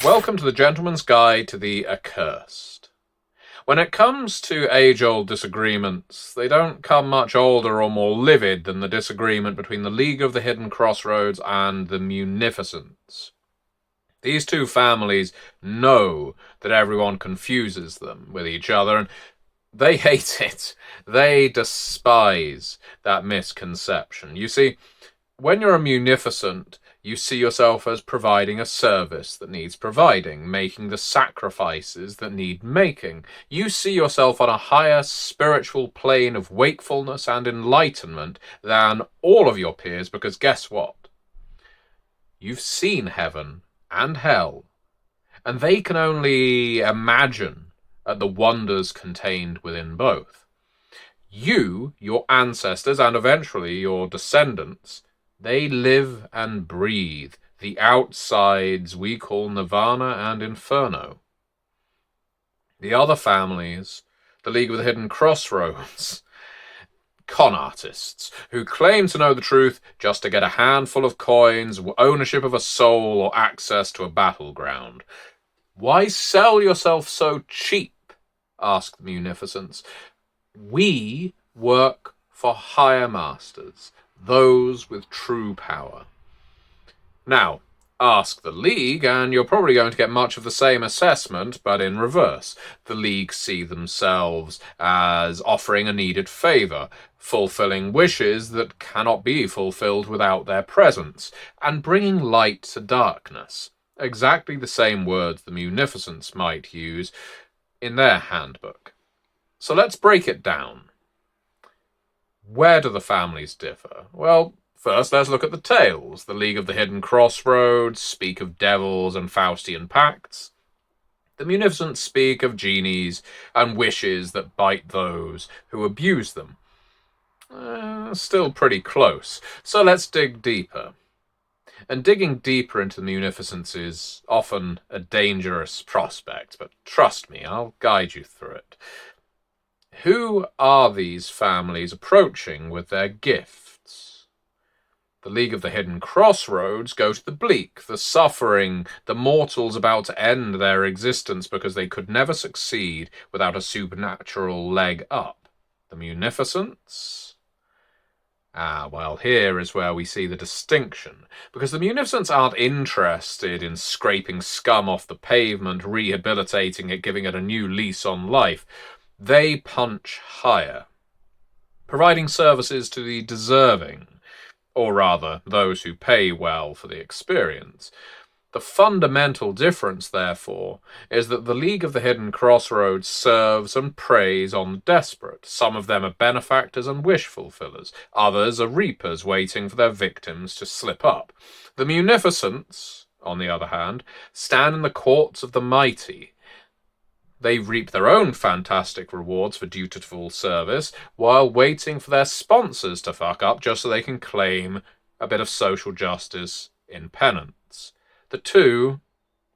Welcome to the Gentleman's Guide to the Accursed. When it comes to age-old disagreements, they don't come much older or more livid than the disagreement between the League of the Hidden Crossroads and the Munificents. These two families know that everyone confuses them with each other, and they hate it. They despise that misconception. You see, when you're a munificent, you see yourself as providing a service that needs providing, making the sacrifices that need making. You see yourself on a higher spiritual plane of wakefulness and enlightenment than all of your peers, because guess what? You've seen heaven and hell, and they can only imagine at the wonders contained within both. You, your ancestors, and eventually your descendants, they live and breathe the outsides we call Nirvana and Inferno. The other families, the League of the Hidden Crossroads, con artists who claim to know the truth just to get a handful of coins, ownership of a soul, or access to a battleground. Why sell yourself so cheap? Asked the Munificents. We work for higher masters, those with true power. Now, ask the League, and you're probably going to get much of the same assessment, but in reverse. The League see themselves as offering a needed favour, fulfilling wishes that cannot be fulfilled without their presence, and bringing light to darkness. Exactly the same words the Munificents might use in their handbook. So let's break it down. Where do the families differ? Well, first let's look at the tales. The League of the Hidden Crossroads speak of devils and Faustian pacts. The Munificents speak of genies and wishes that bite those who abuse them. Still pretty close. So let's dig deeper. And digging deeper into the Munificents is often a dangerous prospect, but trust me, I'll guide you through it. Who are these families approaching with their gifts? The League of the Hidden Crossroads go to the bleak, the suffering, the mortals about to end their existence because they could never succeed without a supernatural leg up. The Munificents? Well, here is where we see the distinction, because the Munificents aren't interested in scraping scum off the pavement, rehabilitating it, giving it a new lease on life. They punch higher, providing services to the deserving, or rather, those who pay well for the experience. The fundamental difference, therefore, is that the League of the Hidden Crossroads serves and preys on the desperate. Some of them are benefactors and wish fulfillers. Others are reapers waiting for their victims to slip up. The Munificents, on the other hand, stand in the courts of the mighty. They reap their own fantastic rewards for dutiful service while waiting for their sponsors to fuck up just so they can claim a bit of social justice in penance. The two,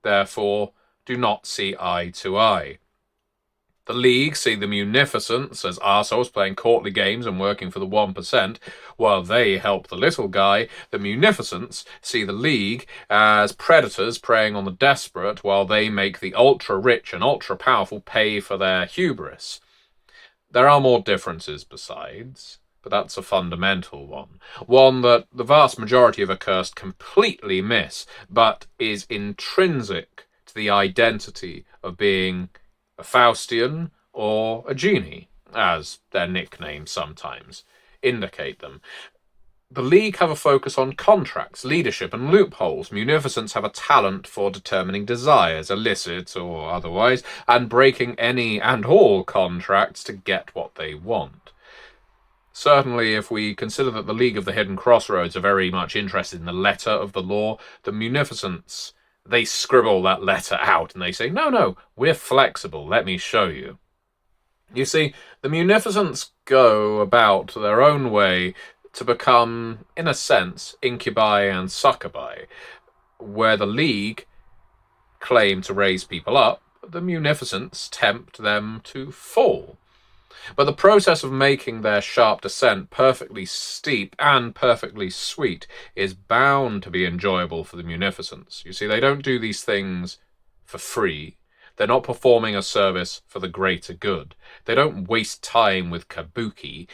therefore, do not see eye to eye. The League see the Munificents as arseholes playing courtly games and working for the 1%, while they help the little guy. The Munificents see the League as predators preying on the desperate, while they make the ultra-rich and ultra-powerful pay for their hubris. There are more differences besides, but that's a fundamental one that the vast majority of accursed completely miss, but is intrinsic to the identity of being a Faustian or a genie, as their nicknames sometimes indicate them. The League have a focus on contracts, leadership, and loopholes. Munificents have a talent for determining desires, illicit or otherwise, and breaking any and all contracts to get what they want. Certainly, if we consider that the League of the Hidden Crossroads are very much interested in the letter of the law, the Munificents, they scribble that letter out and they say, no, we're flexible, let me show you. You see, the Munificents go about their own way to become, in a sense, incubi and succubi, where the League claim to raise people up, the Munificents tempt them to fall. But the process of making their sharp descent perfectly steep and perfectly sweet is bound to be enjoyable for the Munificents. You see, they don't do these things for free. They're not performing a service for the greater good. They don't waste time with kabuki.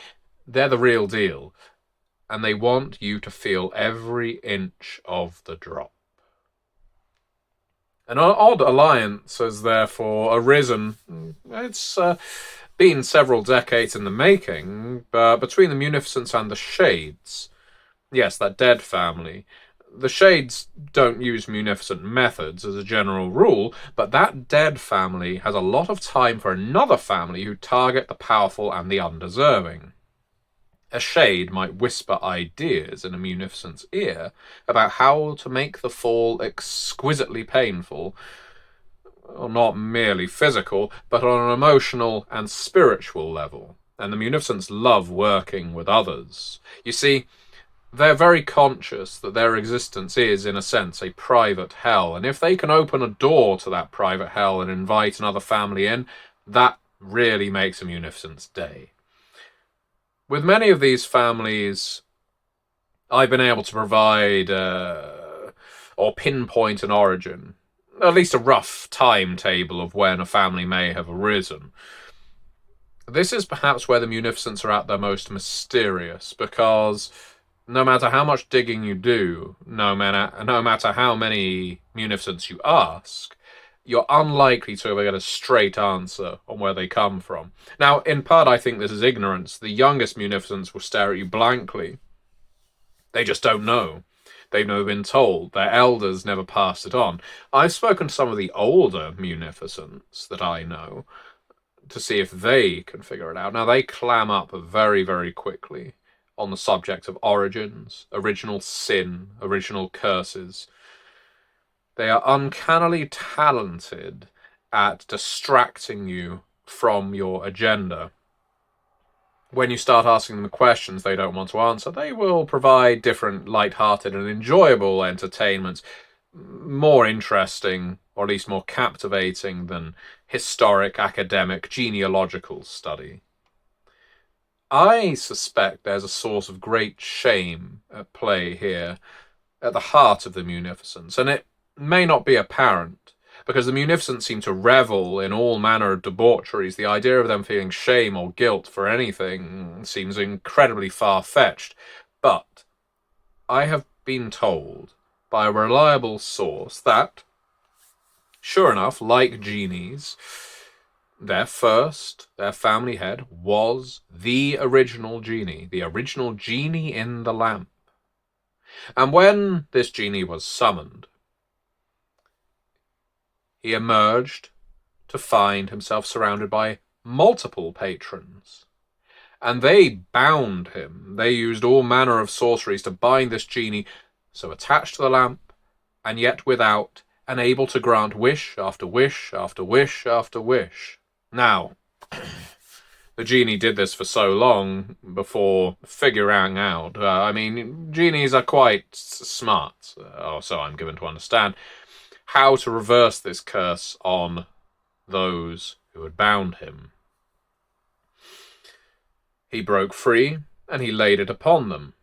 They're the real deal. And they want you to feel every inch of the drop. An odd alliance has therefore arisen. It's been several decades in the making, but between the Munificents and the Shades. Yes, that dead family. The Shades don't use munificent methods as a general rule, but that dead family has a lot of time for another family who target the powerful and the undeserving. A Shade might whisper ideas in a Munificent's ear about how to make the fall exquisitely painful, or not merely physical, but on an emotional and spiritual level. And the Munificents love working with others. You see, they're very conscious that their existence is, in a sense, a private hell, and if they can open a door to that private hell and invite another family in, that really makes a Munificent's day. With many of these families, I've been able to provide or pinpoint an origin, at least a rough timetable of when a family may have arisen. This is perhaps where the Munificents are at their most mysterious, because no matter how much digging you do, no matter how many Munificents you ask, you're unlikely to ever get a straight answer on where they come from. Now, in part, I think this is ignorance. The youngest Munificents will stare at you blankly. They just don't know. They've never been told. Their elders never passed it on. I've spoken to some of the older Munificents that I know to see if they can figure it out. Now, they clam up very, very quickly on the subject of origins, original sin, original curses. They are uncannily talented at distracting you from your agenda. When you start asking them questions they don't want to answer, they will provide different light-hearted and enjoyable entertainments, more interesting, or at least more captivating than historic, academic, genealogical study. I suspect there's a source of great shame at play here, at the heart of the Munificents, and it may not be apparent, because the Munificents seem to revel in all manner of debaucheries. The idea of them feeling shame or guilt for anything seems incredibly far-fetched, but I have been told by a reliable source that, sure enough, like genies, their family head, was the original genie in the lamp. And when this genie was summoned, he emerged to find himself surrounded by multiple patrons. And they bound him. They used all manner of sorceries to bind this genie, so attached to the lamp, and yet without, and able to grant wish after wish after wish after wish. Now, the genie did this for so long before figuring out. Genies are quite smart, or so I'm given to understand, how to reverse this curse on those who had bound him. He broke free, and he laid it upon them.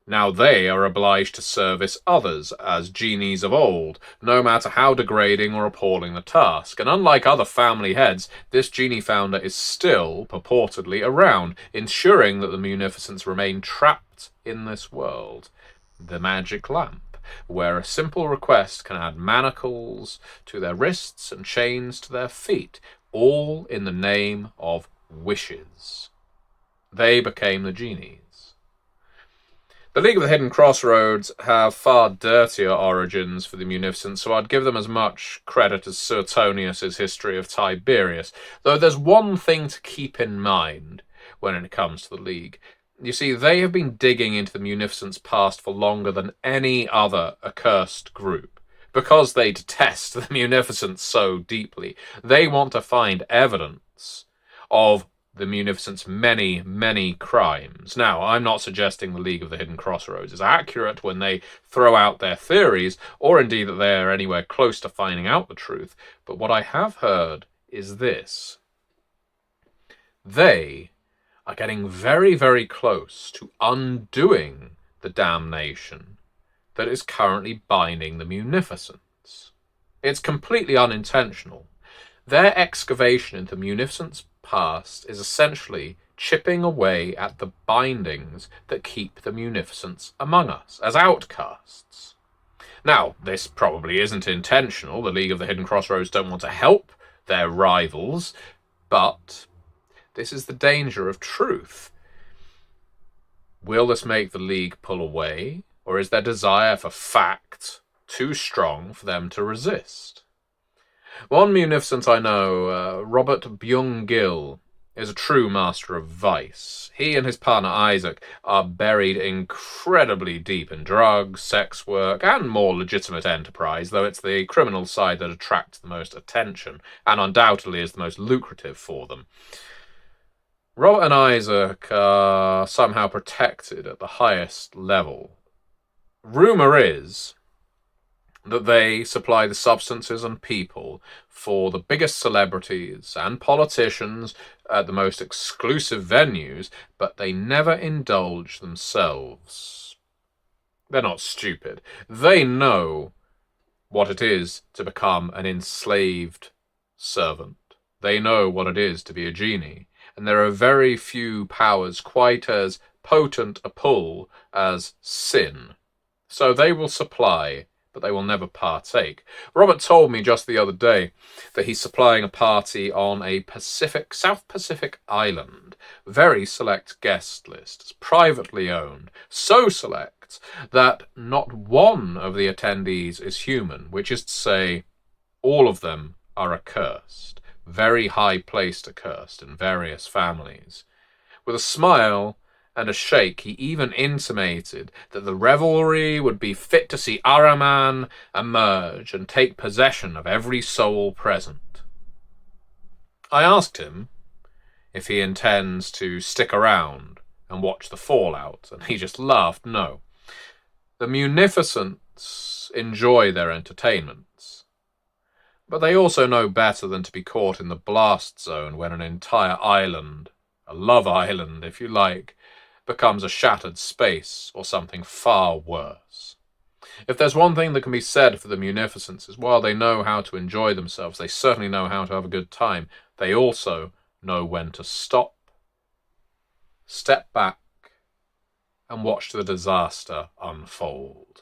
Now they are obliged to service others as genies of old, no matter how degrading or appalling the task. And unlike other family heads, this genie founder is still purportedly around, ensuring that the Munificents remain trapped in this world. The magic lamp, where a simple request can add manacles to their wrists and chains to their feet, all in the name of wishes. They became the genies. The League of the Hidden Crossroads have far dirtier origins for the Munificents, so I'd give them as much credit as Suetonius' History of Tiberius, though there's one thing to keep in mind when it comes to the League. You see, they have been digging into the Munificents' past for longer than any other accursed group. Because they detest the Munificents so deeply, they want to find evidence of the Munificents' many, many crimes. Now, I'm not suggesting the League of the Hidden Crossroads is accurate when they throw out their theories, or indeed that they're anywhere close to finding out the truth, but what I have heard is this. They are getting very, very close to undoing the damnation that is currently binding the Munificents. It's completely unintentional. Their excavation into Munificent's past is essentially chipping away at the bindings that keep the Munificents among us as outcasts. Now, this probably isn't intentional. The League of the Hidden Crossroads don't want to help their rivals, but this is the danger of truth. Will this make the League pull away, or is their desire for fact too strong for them to resist? One munificent I know, Robert Byung-gil, is a true master of vice. He and his partner Isaac are buried incredibly deep in drugs, sex work, and more legitimate enterprise, though it's the criminal side that attracts the most attention, and undoubtedly is the most lucrative for them. Robert and Isaac are somehow protected at the highest level. Rumour is that they supply the substances and people for the biggest celebrities and politicians at the most exclusive venues, but they never indulge themselves. They're not stupid. They know what it is to become an enslaved servant. They know what it is to be a genie, and there are very few powers quite as potent a pull as sin. So they will supply, but they will never partake. Robert told me just the other day that he's supplying a party on a South Pacific island. Very select guest list. It's privately owned. So select that not one of the attendees is human, which is to say, all of them are accursed. Very high-placed accursed in various families. With a smile and a shake, he even intimated that the revelry would be fit to see Araman emerge and take possession of every soul present. I asked him if he intends to stick around and watch the fallout, and he just laughed no. The Munificents enjoy their entertainments, but they also know better than to be caught in the blast zone when an entire island, a love island if you like, becomes a shattered space or something far worse. If there's one thing that can be said for the Munificents is while they know how to enjoy themselves, they certainly know how to have a good time, they also know when to stop, step back, and watch the disaster unfold.